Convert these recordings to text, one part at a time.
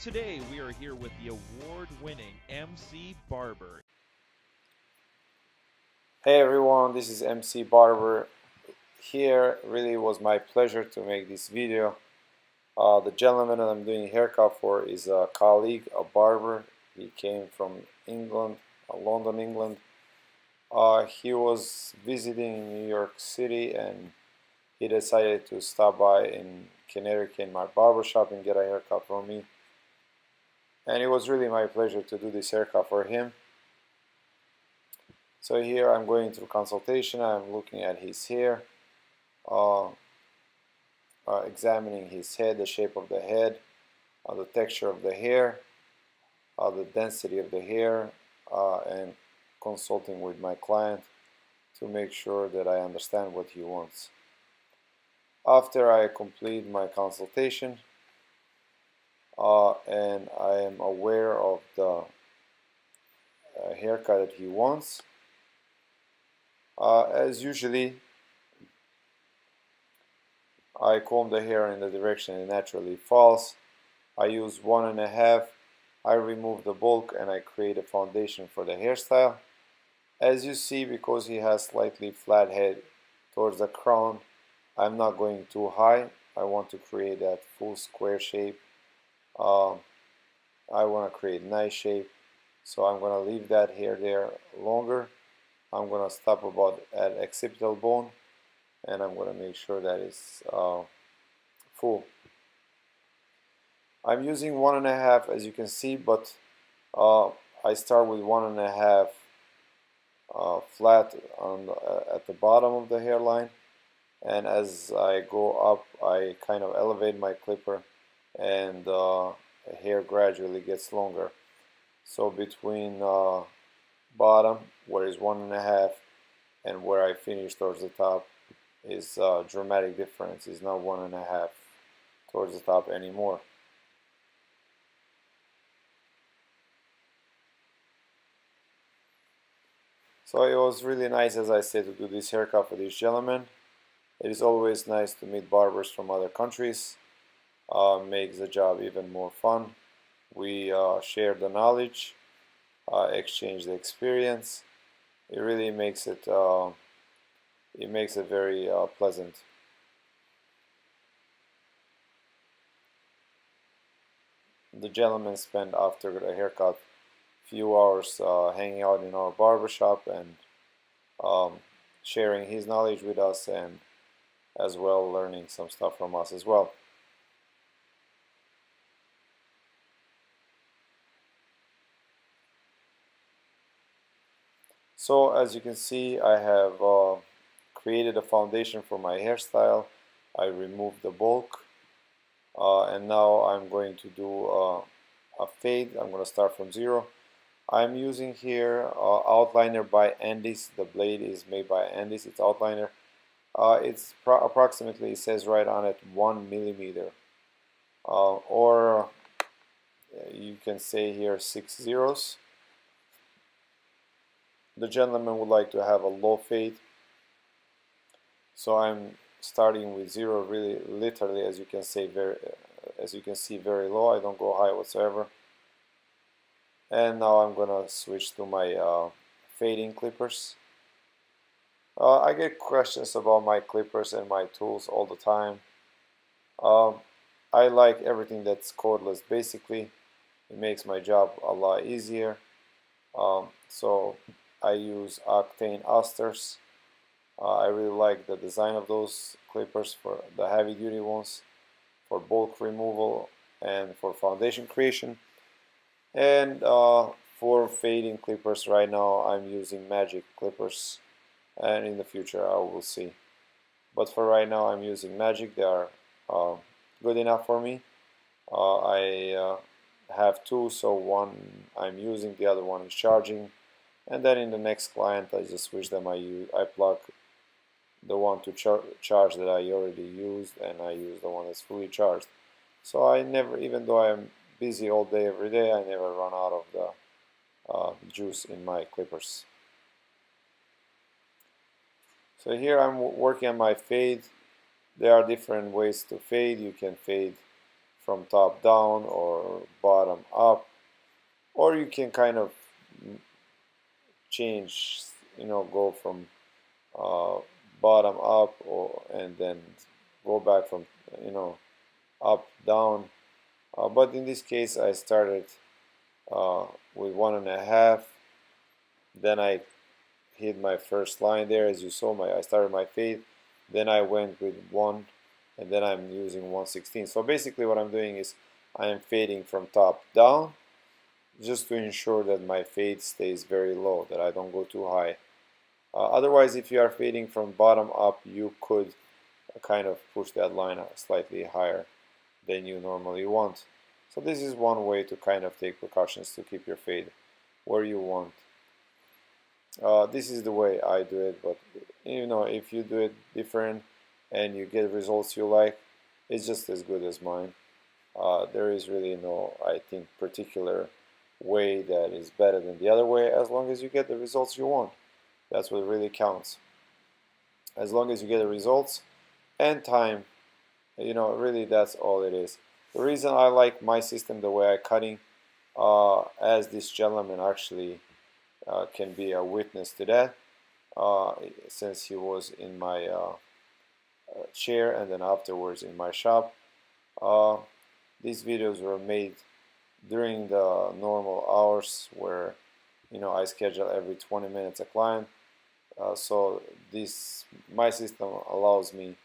Today we are here with the award-winning MC Barber. Hey everyone, this is MC Barber here. Really was my pleasure to make this video. The gentleman that I'm doing a haircut for is a colleague, a barber. He came from England, London, England. He was visiting New York City and he decided to stop by in Connecticut in my barber shop and get a haircut from me. And it was really my pleasure to do this haircut for him. So here I'm going through consultation. I'm looking at his hair, uh, examining his head, the shape of the head, the texture of the hair, the density of the hair, and consulting with my client to make sure that I understand what he wants. After I complete my consultation and I am aware of the haircut that he wants, as usually I comb the hair in the direction it naturally falls. I use 1.5. I remove the bulk and I create a foundation for the hairstyle. As you see, because he has slightly flat head towards the crown, I'm not going too high. I want to create that full square shape. I want to create a nice shape, so I'm going to leave that hair there longer. I'm going to stop about at occipital bone and I'm going to make sure that it's full. I'm using 1.5 as you can see, but I start with 1.5 flat on at the bottom of the hairline, and as I go up I kind of elevate my clipper and the hair gradually gets longer. So between bottom, where is 1.5, and where I finish towards the top is a dramatic difference. It's not 1.5 towards the top anymore. So it was really nice, as I said, to do this haircut for this gentleman. It is always nice to meet barbers from other countries. Makes the job even more fun. We share the knowledge, exchange the experience. It really makes it very pleasant. The gentleman spent after the haircut few hours hanging out in our barber shop and sharing his knowledge with us, and as well learning some stuff from us as well. So as you can see, I have created a foundation for my hairstyle. I removed the bulk and now I'm going to do a fade. I'm going to start from 0. I'm using here outliner by Andes. The blade is made by Andes. It's outliner. It's approximately, it says right on it, 1 millimeter, or you can say here 6 zeros. The gentleman would like to have a low fade, so I'm starting with 0, really literally, as you can see, very low. I don't go high whatsoever. And now I'm gonna switch to my fading clippers. I get questions about my clippers and my tools all the time. I like everything that's cordless. Basically, it makes my job a lot easier. So I use octane Osters. I really like the design of those clippers for the heavy duty ones, for bulk removal and for foundation creation. And for fading clippers right now I'm using Magic clippers, and in the future I will see. But for right now I'm using Magic. They are good enough for me. I have two, so one I'm using, the other one is charging, and then in the next client I just switch them. I plug the one to charge that I already used, and I use the one that's fully charged. So I never, even though I'm busy all day every day, I never run out of the juice in my clippers. So here I'm working on my fade. There are different ways to fade. You can fade from top down or bottom up, or you can kind of change, go from uh, bottom up, or and then go back from up down. But in this case, I started uh, with 1.5. Then I hit my first line there, as you saw. I started my fade. Then I went with 1, and then I'm using 1/16. So basically, what I'm doing is I am fading from top down, just to ensure that my fade stays very low, that I don't go too high. Otherwise, if you are fading from bottom up, you could kind of push that line slightly higher than you normally want. So this is one way to kind of take precautions to keep your fade where you want. This is the way I do it, but if you do it different and you get results you like, it's just as good as mine. There is really no, I think, particular way that is better than the other way, as long as you get the results you want. That's what really counts. As long as you get the results and time, really that's all it is. The reason I like my system the way I cutting, as this gentleman actually can be a witness to that, since he was in my chair and then afterwards in my shop. These videos were made during the normal hours where I schedule every 20 minutes a client. So my system allows me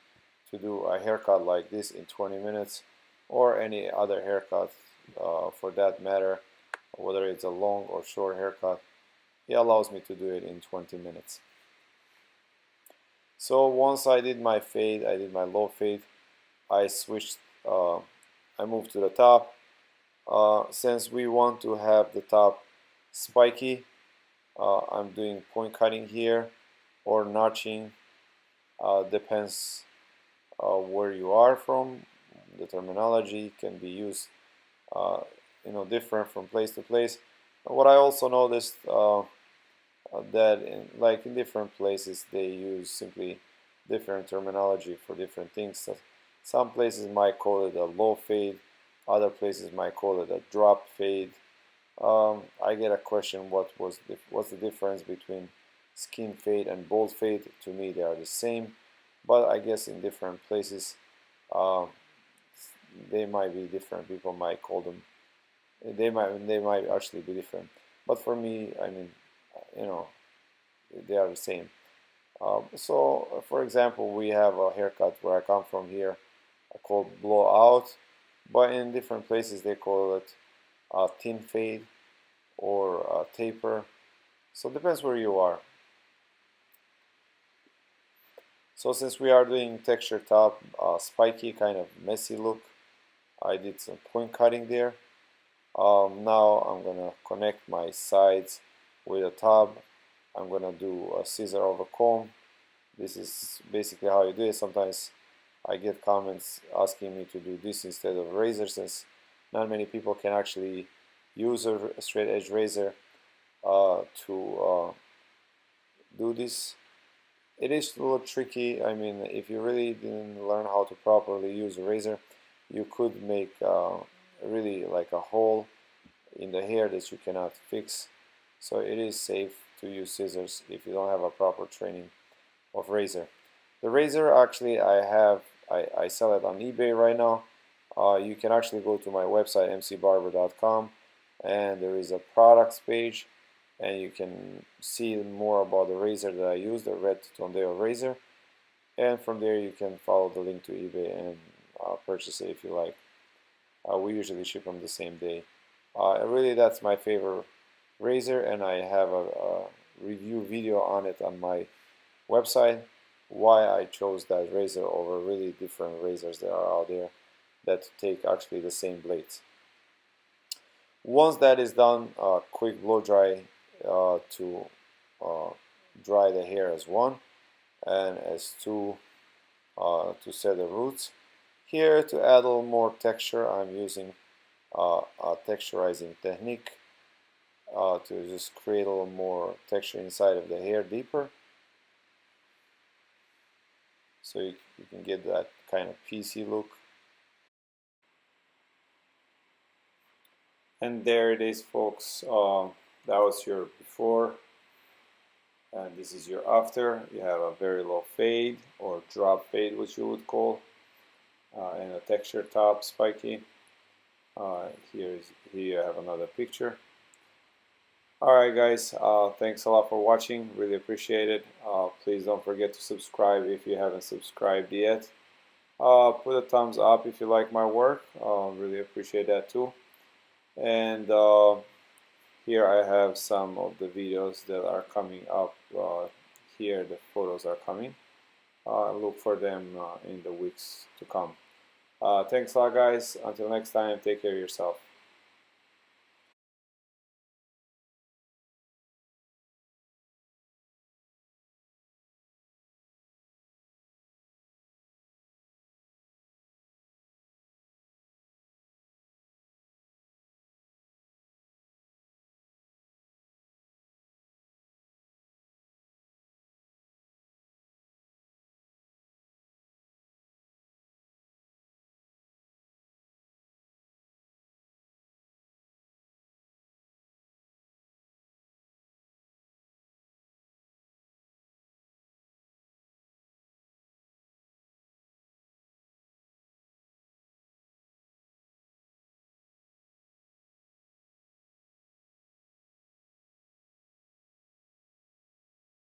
to do a haircut like this in 20 minutes, or any other haircut for that matter, whether it's a long or short haircut. It allows me to do it in 20 minutes. So once I did my fade, I did my low fade, I switched, I moved to the top. Since we want to have the top spiky, I'm doing point cutting here, or notching, depends where you are from. The terminology can be used different from place to place. What I also noticed, that in different places they use simply different terminology for different things. So some places might call it a low fade, other places might call it a drop fade. I get a question, what's the difference between skin fade and bold fade? To me they are the same, but I guess in different places they might be different. People might call them, they might actually be different, but for me, I mean, they are the same. So for example, we have a haircut where I come from here called blowout, but in different places they call it thin fade or taper. So it depends where you are. So since we are doing texture top, spiky, kind of messy look, I did some point cutting there. Now I'm gonna connect my sides with a top. I'm gonna do a scissor over comb. This is basically how you do it. Sometimes I get comments asking me to do this instead of razor, since not many people can actually use a straight edge razor to do this. It is a little tricky. I mean, if you really didn't learn how to properly use a razor, you could make really like a hole in the hair that you cannot fix. So it is safe to use scissors if you don't have a proper training of razor. The razor, actually, I sell it on eBay right now. You can actually go to my website, mcbarber.com, and there is a products page, and you can see more about the razor that I use, the red Tondeo razor, and from there you can follow the link to eBay and purchase it if you like. We usually ship them the same day. Really, that's my favorite razor, and I have a review video on it on my website, why I chose that razor over really different razors that are out there that take actually the same blades. Once that is done, quick blow dry to dry the hair as one, and as two to set the roots. Here, to add a little more texture, I'm using a texturizing technique to just create a little more texture inside of the hair deeper, so you can get that kind of piecey look. And there it is, folks. That was your before, and this is your after. You have a very low fade or drop fade, which you would call, and a texture top spiky. Here you have another picture. Alright guys, thanks a lot for watching, really appreciate it. Please don't forget to subscribe if you haven't subscribed yet. Put a thumbs up if you like my work, really appreciate that too. And here I have some of the videos that are coming up. Here the photos are coming. Look for them in the weeks to come. Thanks a lot guys, until next time, take care of yourself.